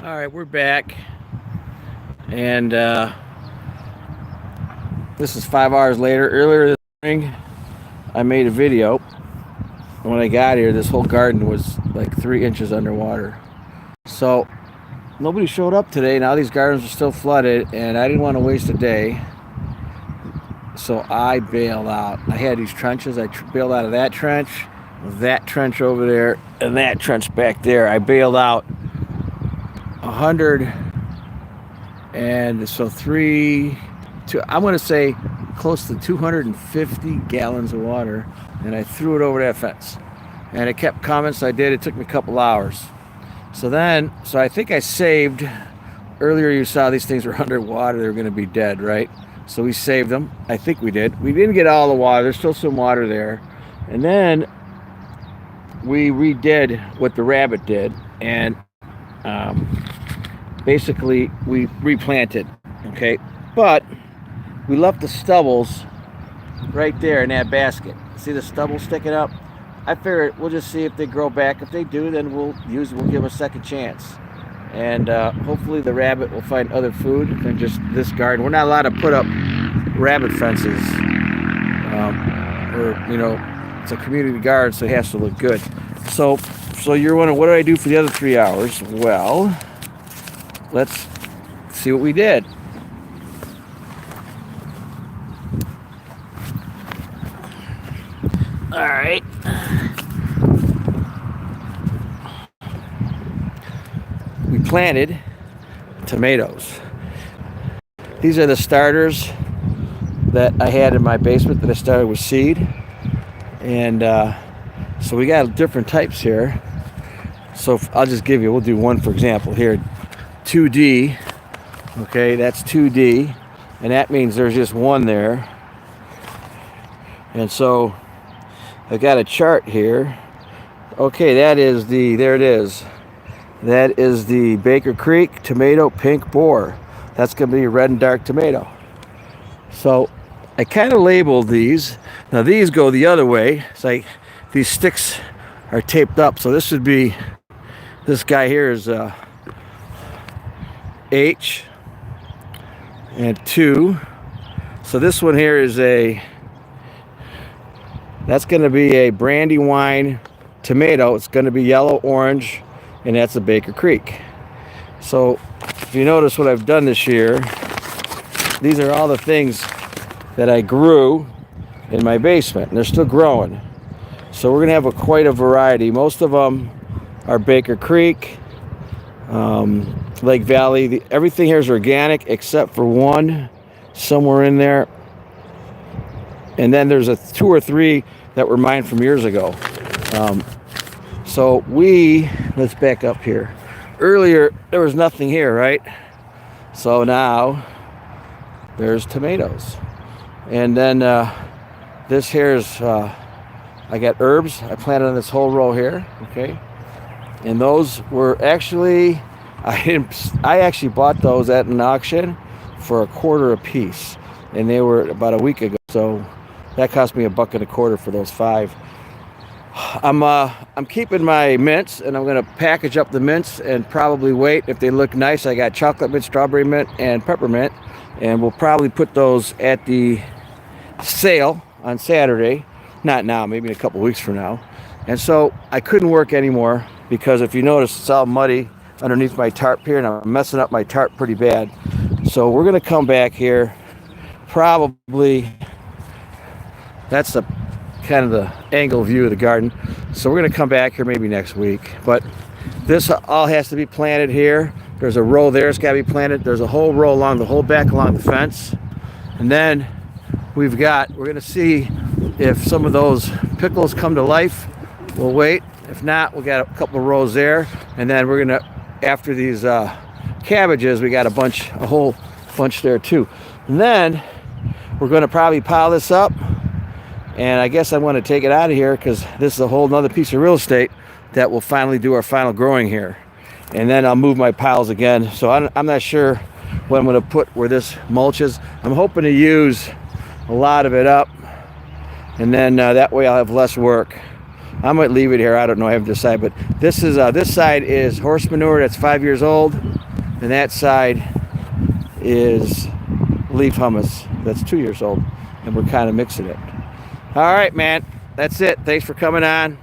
All right, we're back, and this is 5 hours later. Earlier this morning, I made a video. When I got here, this whole garden was like 3 inches underwater. So nobody showed up today. Now these gardens are still flooded, and I didn't want to waste a day, so I bailed out. I had these trenches. I bailed out of that trench over there, and that trench back there. I bailed out 100 and so I'm going to say close to 250 gallons of water, and I threw it over that fence, and it kept coming. So I did. It took me a couple hours. So I think I saved. Earlier you saw these things were underwater. They were going to be dead, right? So we saved them. I think we did. We didn't get all the water. There's still some water there. And then we redid what the rabbit did, and basically we replanted. Okay, but we left the stubbles right there in that basket. See the stubble sticking up? I figured we'll just see if they grow back. If they do, then we'll give them a second chance. And hopefully the rabbit will find other food than just this garden. We're not allowed to put up rabbit fences, or it's a community garden, so it has to look good. So you're wondering, what did I do for the other 3 hours? Well, let's see what we did. All right. We planted tomatoes. These are the starters that I had in my basement that I started with seed. And so we got different types here. So I'll just we'll do one for example here. 2D. Okay, that's 2D. And that means there's just one there. And so I got a chart here. Okay, there it is. That is the Baker Creek tomato pink boar. That's going to be a red and dark tomato. So I kind of labeled these. Now these go the other way. It's like these sticks are taped up. So this guy here is H and 2. So this one here is that's going to be a Brandywine tomato. It's going to be yellow orange, and that's a Baker Creek. So if you notice what I've done this year, these are all the things that I grew in my basement, and they're still growing. So we're going to have quite a variety. Most of them are Baker Creek, Lake Valley. Everything here is organic except for one somewhere in there. And then there's 2 or 3 that were mine from years ago. Let's back up here. Earlier, there was nothing here, right? So now, there's tomatoes. And then this here is, I got herbs. I planted on this whole row here, okay? And those were actually, I actually bought those at an auction for $0.25 a piece. And they were about a week ago, so that cost me $1.25 for those 5. I'm keeping my mints, and I'm going to package up the mints and probably wait. If they look nice, I got chocolate mint, strawberry mint, and peppermint, and we'll probably put those at the sale on Saturday. Not now, maybe in a couple weeks from now. And so I couldn't work anymore because if you notice, it's all muddy underneath my tarp here, and I'm messing up my tarp pretty bad. So we're going to come back here. Probably that's the kind of the angle view of the garden. So we're going to come back here maybe next week. But this all has to be planted here. There's a row there. It's got to be planted. There's a whole row along the whole back along the fence. And then we're going to see if some of those pickles come to life. We'll wait. If not, we got a couple of rows there. And then we're going to, after these cabbages, we got a whole bunch there too. And then we're going to probably pile this up. And I guess I'm going to take it out of here because this is a whole nother piece of real estate that will finally do our final growing here. And then I'll move my piles again. So I'm not sure what I'm going to put where this mulches. I'm hoping to use a lot of it up. And then that way I'll have less work. I might leave it here. I don't know. I haven't decided. But this side is horse manure that's 5 years old, and that side is leaf hummus that's 2 years old, and we're kind of mixing it. All right, man. That's it. Thanks for coming on.